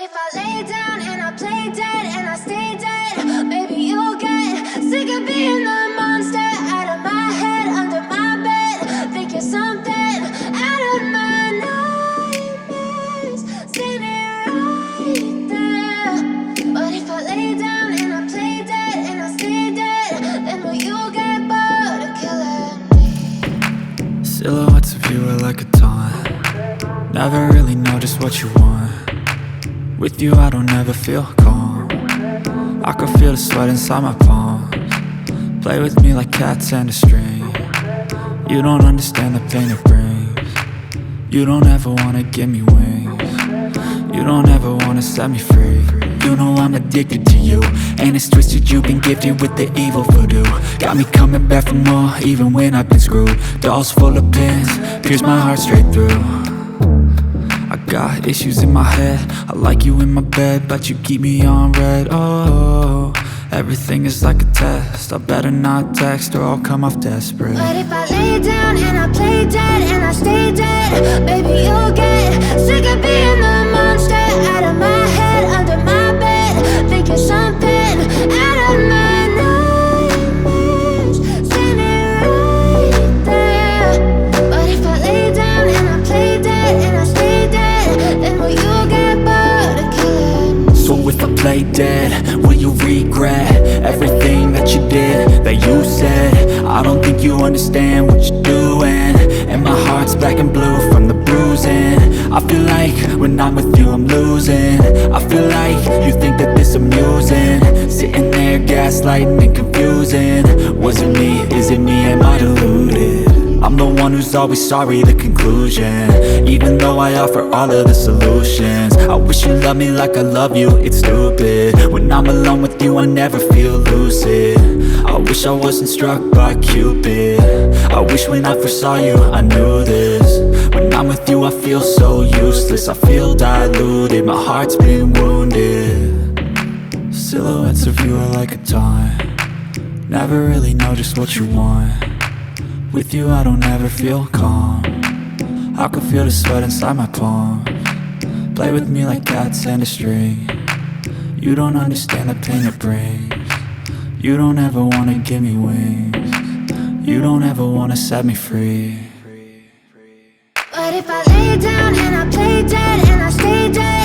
if I lay down and I play dead and I stay dead, maybe you'll get sick of being the monster out of my head, under my bed. Think you're something out of my nightmares, standing right there. But if I lay down and I play dead and I stay dead, then will you get bored of killing me? Silhouettes of you are like a taunt. Never really know just what you want. With you I don't ever feel calm. I can feel the sweat inside my palms. Play with me like cats and a string. You don't understand the pain it brings. You don't ever wanna give me wings. You don't ever wanna set me free. You know I'm addicted to you, and it's twisted, you've been gifted with the evil voodoo. Got me coming back for more, even when I've been screwed. Dolls full of pins, pierce my heart straight through. I got issues in my head, I like you in my bed, but you keep me on red. Oh, everything is like a test, I better not text or I'll come off desperate. But if I lay down and I play dead and I stay dead, baby you'll get sick of being the monster out of my head, under my bed. Think you're something out of my nightmares, standing right there. But if I lay down and I play dead and I stay dead, then will you get bored of killing me? So if I play dead, will you regret everything that you did, that you said? I don't think you understand what you're doing, and my heart's black and blue from the bruising. I feel like when I'm with you I'm losing. I feel like you think that this amusing, sitting there gaslighting and confusing. Was it me? Is it me? Am I deluded? I'm the one who's always sorry, the conclusion, even though I offer all of the solutions. I wish you loved me like I love you, it's stupid. When I'm alone with you I never feel lucid. I wish I wasn't struck by Cupid. I wish when I first saw you I knew this. When I'm with you I feel so useless, I feel diluted, my heart's been wounded. Silhouettes of you are like a taunt. Never really know just what you want. With you I don't ever feel calm. I can feel the sweat inside my palms. Play with me like cats and a string. You don't understand the pain it brings. You don't ever wanna give me wings. You don't ever wanna set me free. But if I lay down and I play dead and I stay dead,